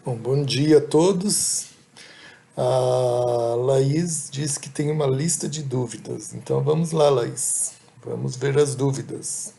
Bom, bom dia a todos. A Laís diz que tem uma lista de dúvidas. Então vamos lá, Laís. Vamos ver as dúvidas.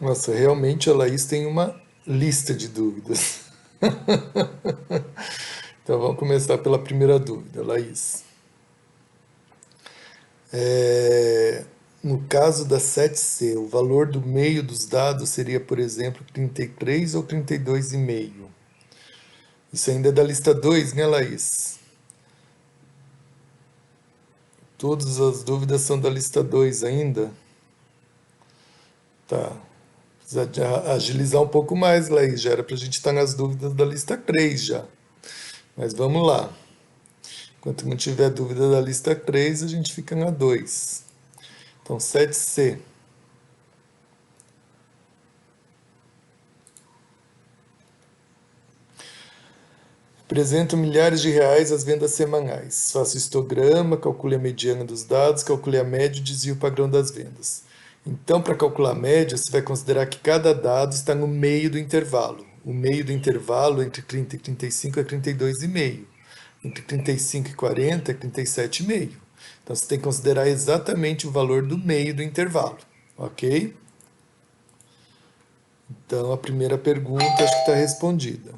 Nossa, realmente a Laís tem uma lista de dúvidas. Então vamos começar pela primeira dúvida, Laís. No caso da 7C, o valor do meio dos dados seria, por exemplo, 33 ou 32,5? Isso ainda é da lista 2, né, Laís? Todas as dúvidas são da lista 2 ainda? Tá. Precisa de agilizar um pouco mais, Laís. Já era para a gente estar nas dúvidas da lista 3 já. Mas vamos lá. Enquanto não tiver dúvida da lista 3, a gente fica na 2. Então, 7C. Apresento milhares de reais as vendas semanais. Faço histograma, calcule a mediana dos dados, calcule a média e desvio padrão das vendas. Então, para calcular a média, você vai considerar que cada dado está no meio do intervalo. O meio do intervalo entre 30 e 35 é 32,5. Entre 35 e 40 é 37,5. Então, você tem que considerar exatamente o valor do meio do intervalo. Ok? Então, a primeira pergunta acho que está respondida.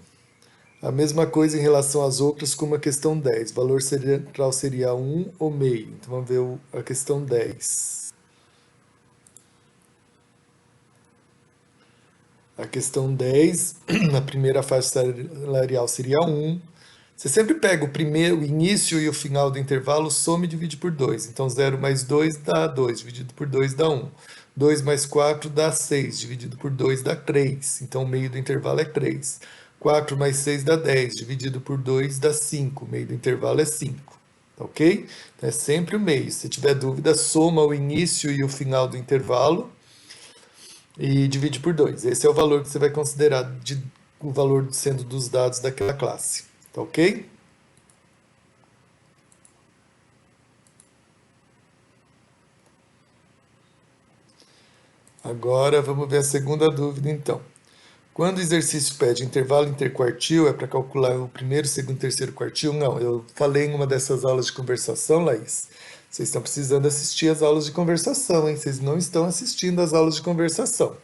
A mesma coisa em relação às outras, como a questão 10. Valor central seria 1 ou meio. Então vamos ver a questão 10. A questão 10, na primeira faixa salarial seria 1. Você sempre pega o primeiro, o início e o final do intervalo, soma e divide por 2. Então 0 mais 2 dá 2, dividido por 2 dá 1. 2 mais 4 dá 6, dividido por 2 dá 3. Então o meio do intervalo é 3. 4 mais 6 dá 10, dividido por 2 dá 5. O meio do intervalo é 5. Tá ok? Então é sempre o meio. Se tiver dúvida, soma o início e o final do intervalo e divide por 2. Esse é o valor que você vai considerar o valor sendo dos dados daquela classe. Tá ok? Agora vamos ver a segunda dúvida então. Quando o exercício pede intervalo interquartil, é para calcular o primeiro, segundo, terceiro quartil? Não, eu falei em uma dessas aulas de conversação, Laís. Vocês estão precisando assistir as aulas de conversação, hein? Vocês não estão assistindo as aulas de conversação.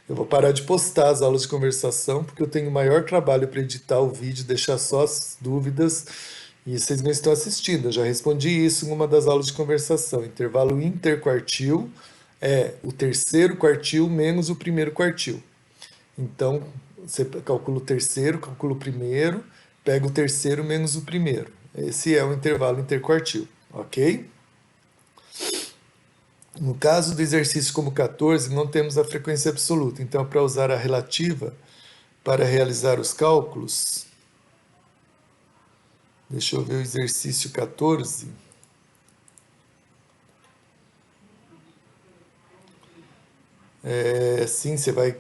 Eu vou parar de postar as aulas de conversação, porque eu tenho o maior trabalho para editar o vídeo, deixar só as dúvidas, e vocês não estão assistindo. Eu já respondi isso em uma das aulas de conversação. Intervalo interquartil é o terceiro quartil menos o primeiro quartil. Então, você calcula o terceiro, calcula o primeiro, pega o terceiro menos o primeiro. Esse é o intervalo interquartil, ok? No caso do exercício como 14, não temos a frequência absoluta. Então, para usar a relativa para realizar os cálculos, deixa eu ver o exercício 14. Sim, você vai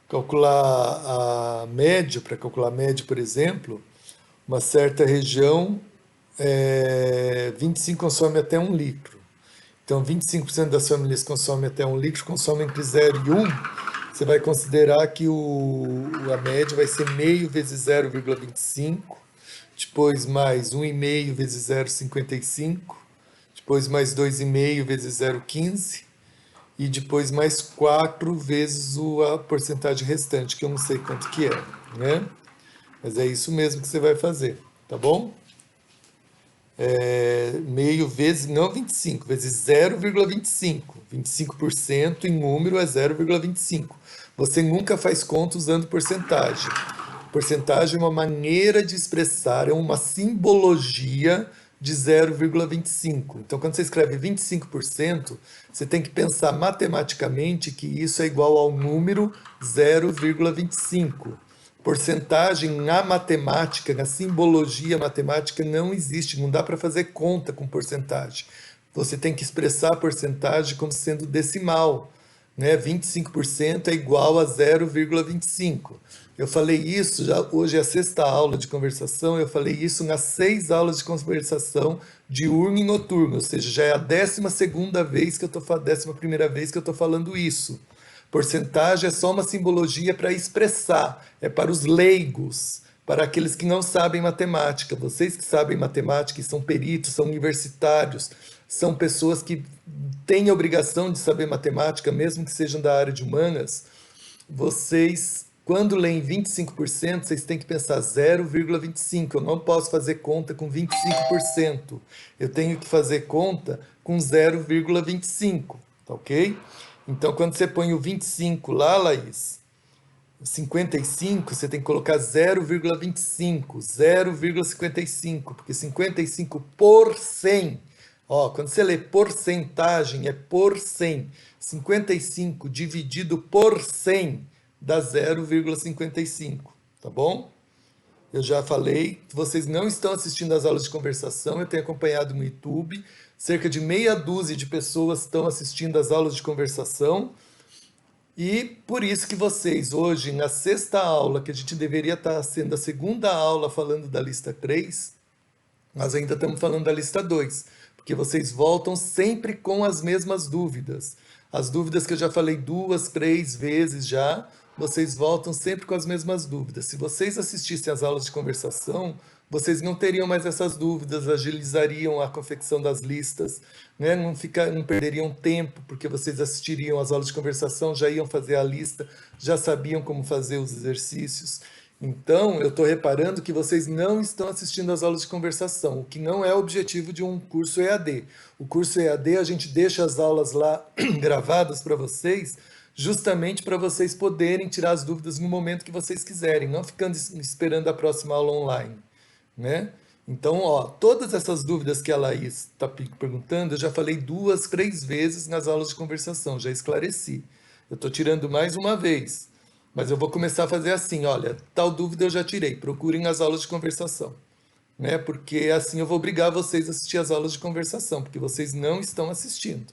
calcular a média, para calcular a média, por exemplo, uma certa região, 25 consome até 1 litro. Então, 25% das famílias consomem até 1 litro, consomem entre 0 e 1. Você vai considerar que a média vai ser meio vezes 0,25, depois mais 1,5 vezes 0,55, depois mais 2,5 vezes 0,15 e depois mais 4 vezes a porcentagem restante, que eu não sei quanto que é, né? Mas é isso mesmo que você vai fazer, tá bom? Meio vezes, não 25, vezes 0,25. 25% em número é 0,25. Você nunca faz conta usando porcentagem. Porcentagem é uma maneira de expressar, é uma simbologia de 0,25. Então, quando você escreve 25%, você tem que pensar matematicamente que isso é igual ao número 0,25. Porcentagem na matemática, na simbologia matemática, não existe, não dá para fazer conta com porcentagem. Você tem que expressar a porcentagem como sendo decimal, né? 25% é igual a 0,25. Eu falei isso, já hoje é a sexta aula de conversação, eu falei isso nas 6 aulas de conversação diurno e noturno, ou seja, já é a 12ª vez que eu estou, 11ª vez que eu estou falando isso. Porcentagem é só uma simbologia para expressar, é para os leigos, para aqueles que não sabem matemática. Vocês que sabem matemática e são peritos, são universitários, são pessoas que têm a obrigação de saber matemática, mesmo que sejam da área de humanas, vocês, quando leem 25%, vocês têm que pensar 0,25. Eu não posso fazer conta com 25%. Eu tenho que fazer conta com 0,25, tá ok? Então, quando você põe o 25 lá, Laís, 55, você tem que colocar 0,25, 0,55, porque 55 por 100. Ó, quando você lê porcentagem, é por 100. 55 dividido por 100 dá 0,55, tá bom? Eu já falei que vocês não estão assistindo às aulas de conversação, eu tenho acompanhado no YouTube, cerca de meia dúzia de pessoas estão assistindo às aulas de conversação, e por isso que vocês, hoje, na sexta aula, que a gente deveria estar sendo a segunda aula falando da lista 3, nós ainda estamos falando da lista 2, porque vocês voltam sempre com as mesmas dúvidas. As dúvidas que eu já falei 2, 3 vezes já, vocês voltam sempre com as mesmas dúvidas. Se vocês assistissem às aulas de conversação, vocês não teriam mais essas dúvidas, agilizariam a confecção das listas, né? Não perderiam tempo, porque vocês assistiriam às aulas de conversação, já iam fazer a lista, já sabiam como fazer os exercícios. Então, eu estou reparando que vocês não estão assistindo às aulas de conversação, o que não é o objetivo de um curso EAD. O curso EAD, a gente deixa as aulas lá gravadas para vocês, justamente para vocês poderem tirar as dúvidas no momento que vocês quiserem, não ficando esperando a próxima aula online, né? Então, ó, todas essas dúvidas que a Laís está perguntando, eu já falei 2, 3 vezes nas aulas de conversação, já esclareci. Eu estou tirando mais uma vez. Mas eu vou começar a fazer assim, olha, tal dúvida eu já tirei, procurem as aulas de conversação, né? Porque assim eu vou obrigar vocês a assistir as aulas de conversação, porque vocês não estão assistindo,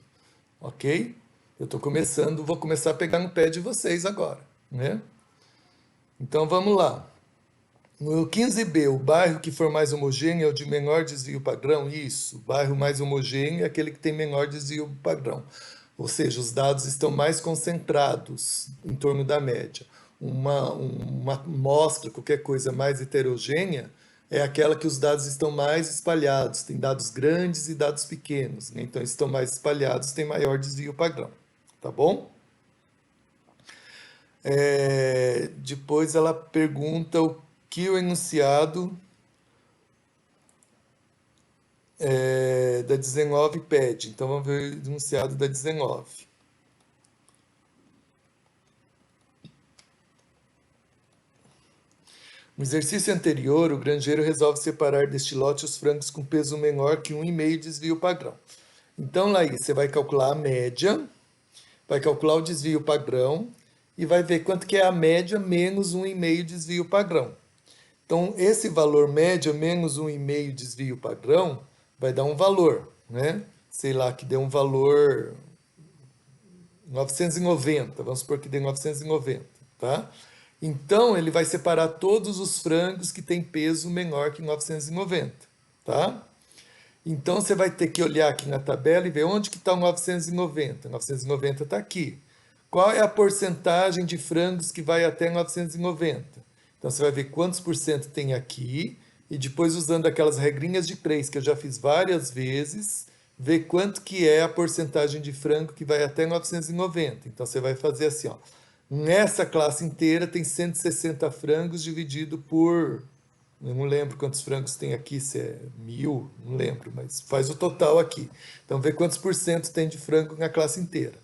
ok? Eu estou começando, vou começar a pegar no pé de vocês agora, né? Então vamos lá. No 15b, o bairro que for mais homogêneo é o de menor desvio padrão? Isso, o bairro mais homogêneo é aquele que tem menor desvio padrão. Ou seja, os dados estão mais concentrados em torno da média. Uma amostra, qualquer coisa mais heterogênea, é aquela que os dados estão mais espalhados. Tem dados grandes e dados pequenos, né? Então, estão mais espalhados, tem maior desvio padrão. Tá bom? Depois ela pergunta o que o enunciado da 19 pede. Então, vamos ver o enunciado da 19. No exercício anterior, o granjeiro resolve separar deste lote os frangos com peso menor que 1,5 desvio padrão. Então, Laís, você vai calcular a média, vai calcular o desvio padrão e vai ver quanto que é a média menos 1,5 desvio padrão. Então, esse valor média menos 1,5 desvio padrão vai dar um valor, né? Sei lá, que dê um valor 990, vamos supor que dê 990, tá? Então, ele vai separar todos os frangos que têm peso menor que 990, tá? Então, você vai ter que olhar aqui na tabela e ver onde que está o 990. 990 está aqui. Qual é a porcentagem de frangos que vai até 990? Então, você vai ver quantos por cento tem aqui e depois, usando aquelas regrinhas de Preis que eu já fiz várias vezes, ver quanto que é a porcentagem de frango que vai até 990. Então, você vai fazer assim, ó. Nessa classe inteira tem 160 frangos dividido por... Eu não lembro quantos frangos tem aqui, se é 1.000, não lembro, mas faz o total aqui. Então, vê quantos por cento tem de frango na classe inteira.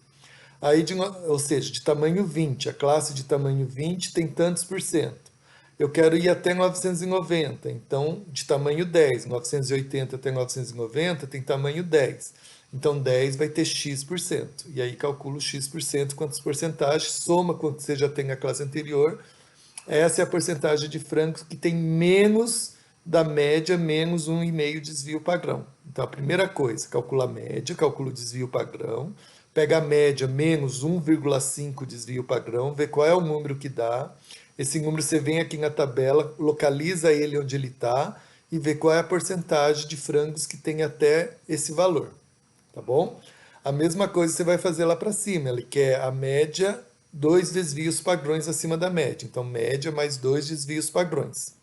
Aí, ou seja, de tamanho 20, a classe de tamanho 20 tem tantos por cento. eu quero ir até 990, então de tamanho 10, 980 até 990 tem tamanho 10. Então 10 vai ter x%. E aí calcula o x%, quantas porcentagens, soma quanto você já tem na classe anterior. Essa é a porcentagem de frangos que tem menos da média, menos 1,5 desvio padrão. Então a primeira coisa, calcula a média, calcula o desvio padrão, pega a média menos 1,5 desvio padrão, vê qual é o número que dá. Esse número você vem aqui na tabela, localiza ele onde ele está e vê qual é a porcentagem de frangos que tem até esse valor, tá bom? A mesma coisa você vai fazer lá para cima, ele quer a média, 2 desvios padrões acima da média. Então, média mais 2 desvios padrões.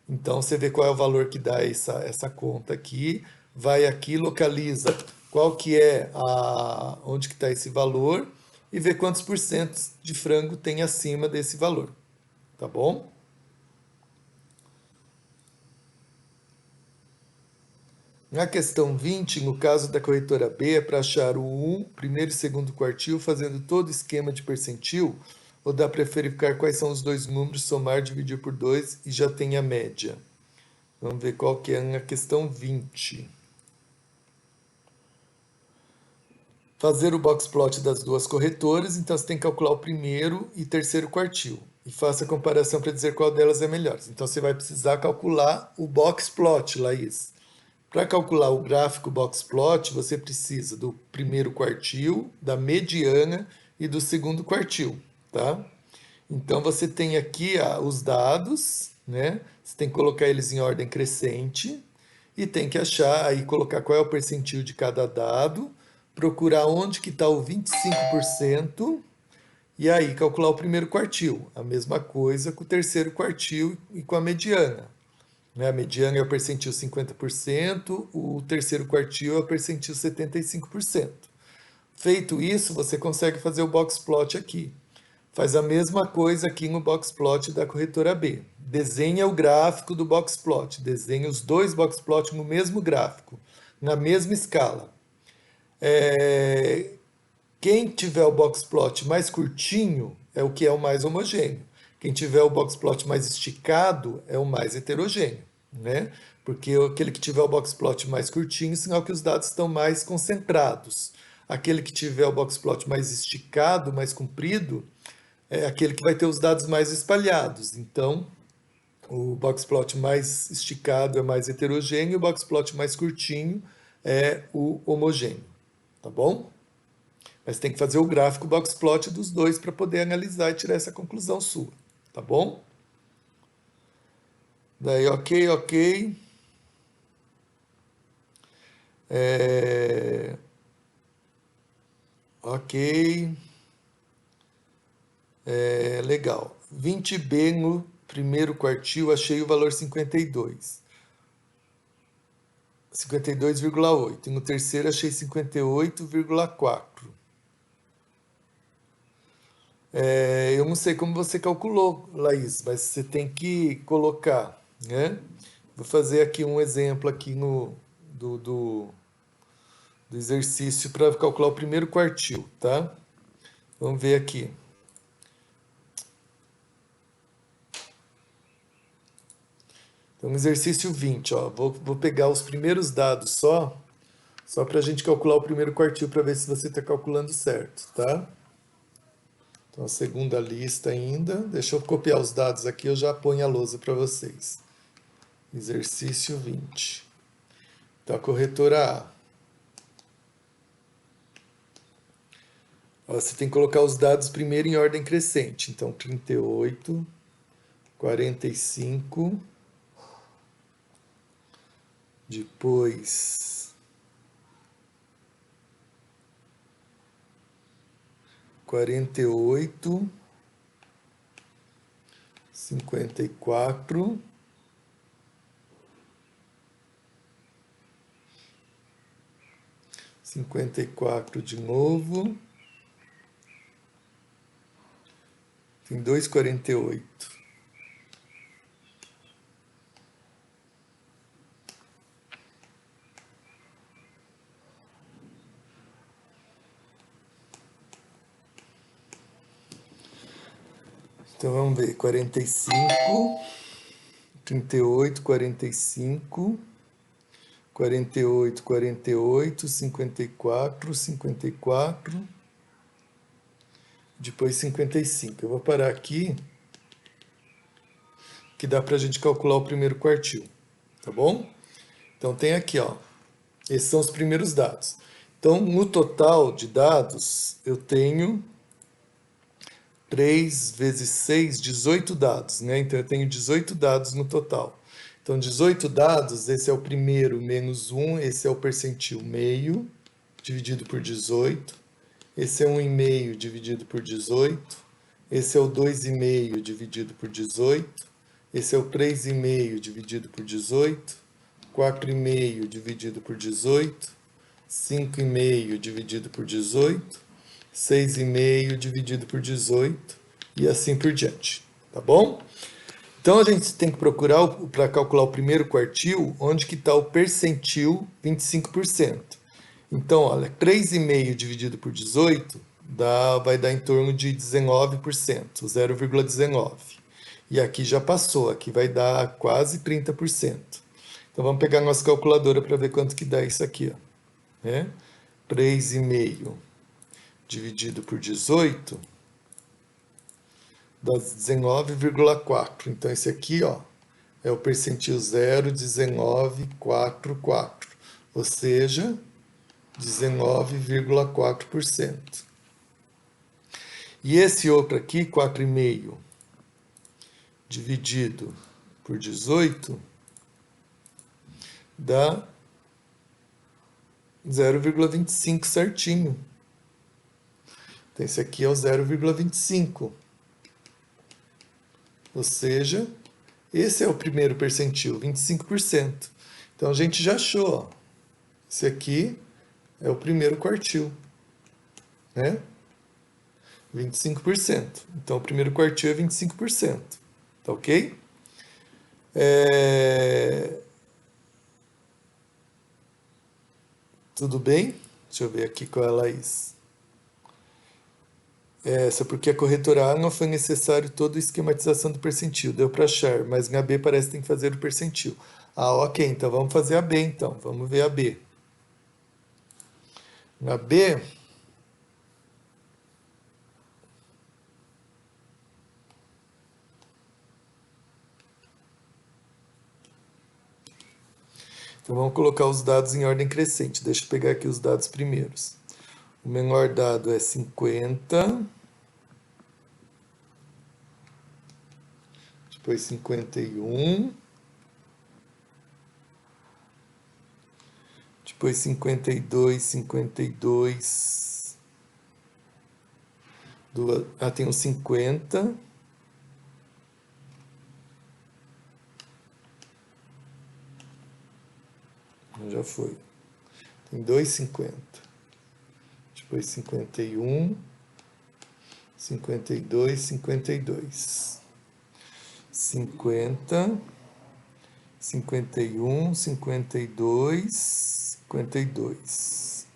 Então, você vê qual é o valor que dá essa conta aqui, vai aqui, localiza qual que é onde que está esse valor e vê quantos por cento de frango tem acima desse valor, tá bom? Na questão 20, no caso da corretora B, é para achar o primeiro e segundo quartil, fazendo todo o esquema de percentil, ou dá para verificar quais são os dois números, somar, dividir por 2 e já tem a média. Vamos ver qual que é a questão 20. Fazer o box plot das duas corretoras, então você tem que calcular o primeiro e terceiro quartil. E faça a comparação para dizer qual delas é melhor. Então você vai precisar calcular o box plot, Laís. Para calcular o gráfico box plot, você precisa do primeiro quartil, da mediana e do segundo quartil, tá? Então você tem aqui os dados, né? Você tem que colocar eles em ordem crescente e tem que achar aí, colocar qual é o percentil de cada dado, procurar onde que está o 25% e aí calcular o primeiro quartil. A mesma coisa com o terceiro quartil e com a mediana. Né? A mediana é o percentil 50%, o terceiro quartil é o percentil 75%. Feito isso, você consegue fazer o box plot aqui. Faz a mesma coisa aqui no box plot da corretora B. Desenha o gráfico do box plot, desenha os dois box plot no mesmo gráfico, na mesma escala. Quem tiver o box plot mais curtinho é o que é o mais homogêneo. Quem tiver o box plot mais esticado é o mais heterogêneo, né? Porque aquele que tiver o box plot mais curtinho, é sinal que os dados estão mais concentrados. Aquele que tiver o box plot mais esticado, mais comprido, é aquele que vai ter os dados mais espalhados. Então, o box plot mais esticado é mais heterogêneo, o box plot mais curtinho é o homogêneo, tá bom? Mas tem que fazer o gráfico box plot dos dois para poder analisar e tirar essa conclusão sua, tá bom? Daí, ok, ok. É... Ok. Legal. 20B no primeiro quartil, achei o valor 52. 52,8. E no terceiro achei 58,4. Eu não sei como você calculou, Laís, mas você tem que colocar, né? Vou fazer aqui um exemplo aqui do exercício para calcular o primeiro quartil, tá? Vamos ver aqui. Então, exercício 20, ó. Vou pegar os primeiros dados só para a gente calcular o primeiro quartil para ver se você está calculando certo, tá? Então, a segunda lista ainda. Deixa eu copiar os dados aqui, eu já ponho a lousa para vocês. Exercício 20. Então, a corretora A. Ó, você tem que colocar os dados primeiro em ordem crescente. Então, 38, 45, depois 48, 54, 54 de novo, tem 2,48. Então vamos ver, 45, 38, 45, 48, 48, 54, 54, depois 55. Eu vou parar aqui, que dá para a gente calcular o primeiro quartil, tá bom? Então tem aqui, ó, esses são os primeiros dados. Então, no total de dados, eu tenho 3 vezes 6, 18 dados, né? Então, eu tenho 18 dados no total. Então, 18 dados, esse é o primeiro menos 1, esse é o percentil meio, dividido por 18. Esse é 1,5 dividido por 18. Esse é o 2,5 dividido por 18. Esse é o 3,5 dividido por 18. 4,5 dividido por 18. 5,5 dividido por 18. 6,5 dividido por 18. E assim por diante. Tá bom? Então a gente tem que procurar, para calcular o primeiro quartil, onde que está o percentil 25%. Então, olha, 3,5 dividido por 18 vai dar em torno de 19%, 0,19. E aqui já passou, aqui vai dar quase 30%. Então vamos pegar nossa calculadora para ver quanto que dá isso aqui, ó, né? 3,5 dividido por 18 dá 19,4. Então esse aqui, ó, é o percentil 0,1944, ou seja, 19,4%. E esse outro aqui, 4,5 dividido por 18, dá 0,25 certinho. Então esse aqui é o 0,25. Ou seja, esse é o primeiro percentil, 25%. Então a gente já achou, ó. Esse aqui é o primeiro quartil, né? 25%. Então o primeiro quartil é 25%. Tá ok? Tudo bem? Deixa eu ver aqui com a Laís. Essa porque a corretora A não foi necessário toda a esquematização do percentil. Deu para achar, mas na B parece que tem que fazer o percentil. Ah, ok. Então vamos fazer a B, então. Vamos ver a B. Na B, então vamos colocar os dados em ordem crescente. Deixa eu pegar aqui os dados primeiros. O menor dado é 50. Depois 51. Depois 52, 52. Tem um 50. Já foi. Tem 2,50. Depois 51, 52, 52. 50, 51, 52, 52.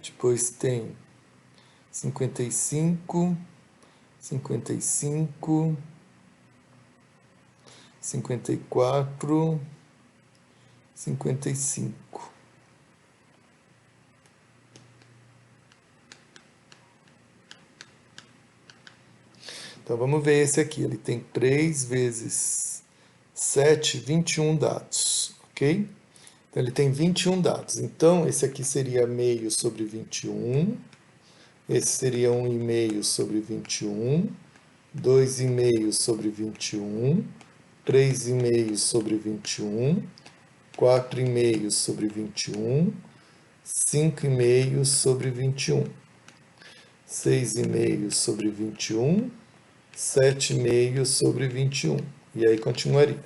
Depois tem 55, 55, 54, 55. Então vamos ver esse aqui. Ele tem 3 vezes 7, 21 dados, ok? Então ele tem 21 dados. Então esse aqui seria meio sobre 21. Esse seria 1,5 sobre 21. 2,5 sobre 21. 3,5 sobre 21. 4,5 sobre 21. 5,5 sobre 21. 6,5 sobre 21. 7,5 sobre 21. E aí continuaria.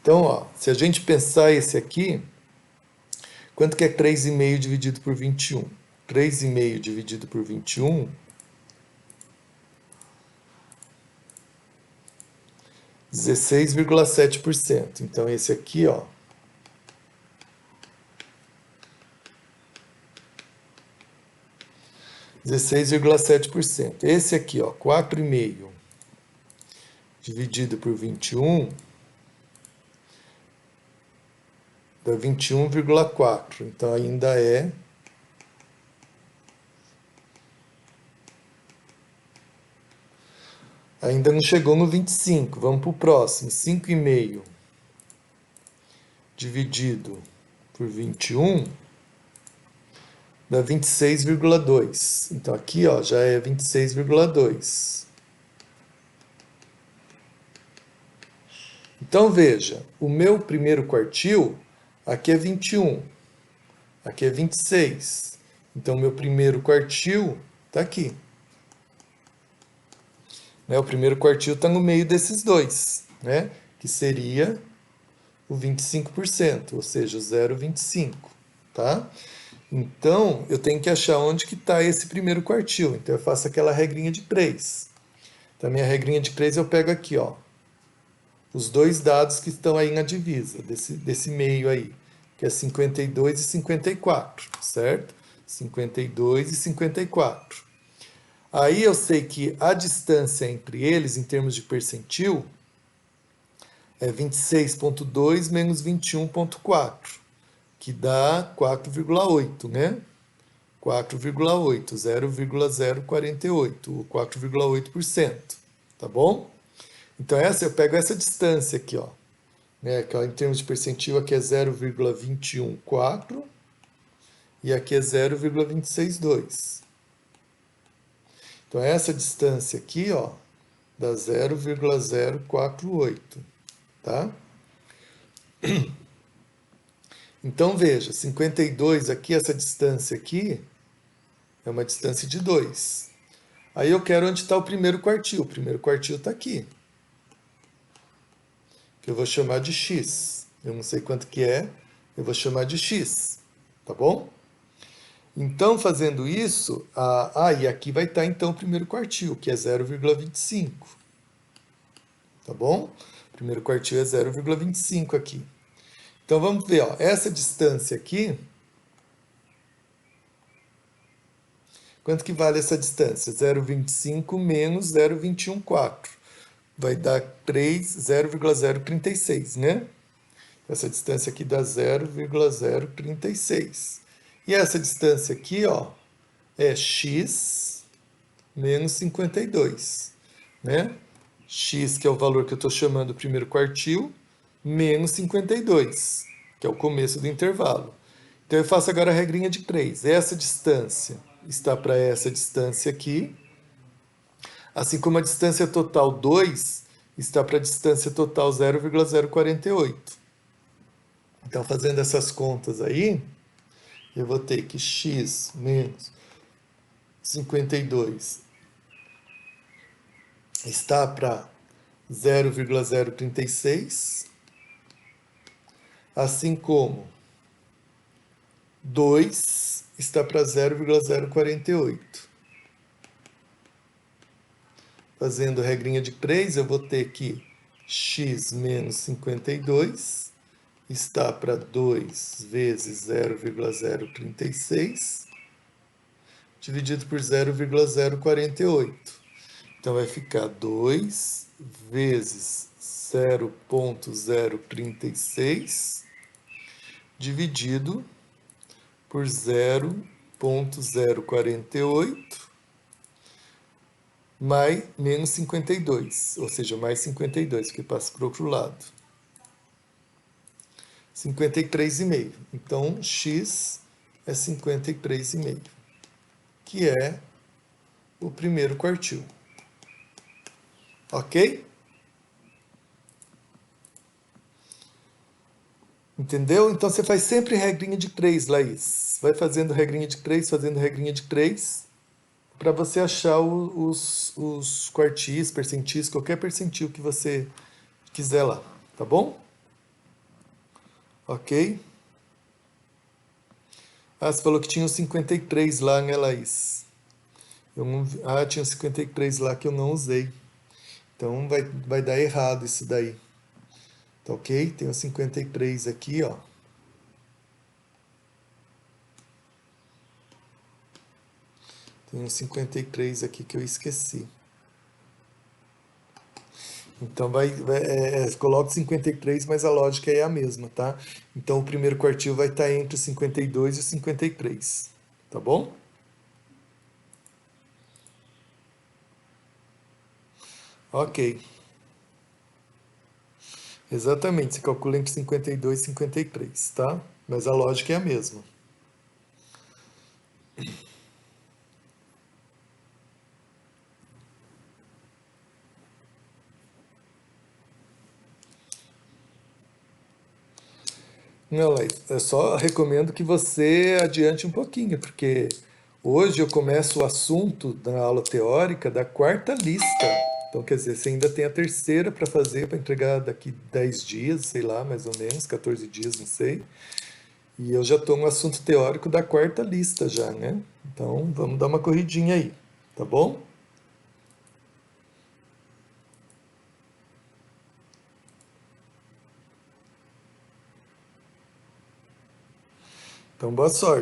Então, ó, se a gente pensar esse aqui, quanto que é 3,5 dividido por 21? 3,5 dividido por 21, 16,7%. Então, esse aqui, ó, 16,7%. Esse aqui, ó, 4,5 dividido por 21, dá 21,4. Então ainda é... Ainda não chegou no 25. Vamos para o próximo. 5,5 dividido por 21 dá 26,2. Então aqui, ó, já é 26,2. Então veja, o meu primeiro quartil, aqui é 21, aqui é 26. Então meu primeiro quartil está aqui. Né? O primeiro quartil está no meio desses dois, né? Que seria o 25%, ou seja, o 0,25, tá? Então, eu tenho que achar onde que está esse primeiro quartil. Então, eu faço aquela regrinha de 3. Então, a minha regrinha de 3 eu pego aqui, ó, os dois dados que estão aí na divisa, desse meio aí, que é 52 e 54, certo? 52 e 54. Aí eu sei que a distância entre eles, em termos de percentil, é 26,2 menos 21,4, que dá 4,8, né? 4,8, 0,048, ou 4,8%, tá bom? Então essa eu pego essa distância aqui, ó, né, que em termos de percentil aqui é 0,214 e aqui é 0,262. Então essa distância aqui, ó, dá 0,048, tá? Então veja, 52 aqui, essa distância aqui é uma distância de 2. Aí eu quero onde está o primeiro quartil. O primeiro quartil está aqui, que eu vou chamar de x. Eu não sei quanto que é, eu vou chamar de x, tá bom? Então, fazendo isso, e aqui vai estar então o primeiro quartil, que é 0,25, tá bom? O primeiro quartil é 0,25 aqui. Então, vamos ver, ó, essa distância aqui, quanto que vale essa distância? 0,25 menos 0,214. Vai dar 0,036, né? Essa distância aqui dá 0,036. E essa distância aqui, ó, é x menos 52, né? X, que é o valor que eu estou chamando o primeiro quartil, menos 52, que é o começo do intervalo. Então eu faço agora a regrinha de 3. Essa distância está para essa distância aqui, assim como a distância total 2 está para a distância total 0,048. Então, fazendo essas contas aí, eu vou ter que x menos 52 está para 0,036, assim como 2 está para 0,048. Fazendo regrinha de 3, eu vou ter que x menos 52 está para 2 vezes 0,036 dividido por 0,048. Então vai ficar 2 vezes 0,036 dividido por 0,048 mais menos 52, ou seja, mais 52, que passa para o outro lado. 53,5. Então, x é 53,5, que é o primeiro quartil. Ok? Entendeu? Então você faz sempre regrinha de 3, Laís. Vai fazendo regrinha de 3, fazendo regrinha de 3, para você achar os quartis, percentis, qualquer percentil que você quiser lá. Tá bom? Ok? Ah, você falou que tinha os 53 lá, né, Laís? Eu não, tinha os 53 lá que eu não usei. Então vai dar errado isso daí. Tá ok? Tem os 53 aqui, ó. Tem uns 53 aqui que eu esqueci. Então coloca 53, mas a lógica é a mesma, tá? Então o primeiro quartil vai estar entre o 52 e o 53, tá bom? Ok, exatamente, você calcula entre 52 e 53, tá? Mas a lógica é a mesma. Não, Laís, eu só recomendo que você adiante um pouquinho, porque hoje eu começo o assunto da aula teórica da quarta lista. Então, quer dizer, você ainda tem a terceira para fazer, para entregar daqui 10 dias, sei lá, mais ou menos, 14 dias, não sei. E eu já estou no assunto teórico da quarta lista já, né? Então, vamos dar uma corridinha aí, tá bom? Então, boa sorte.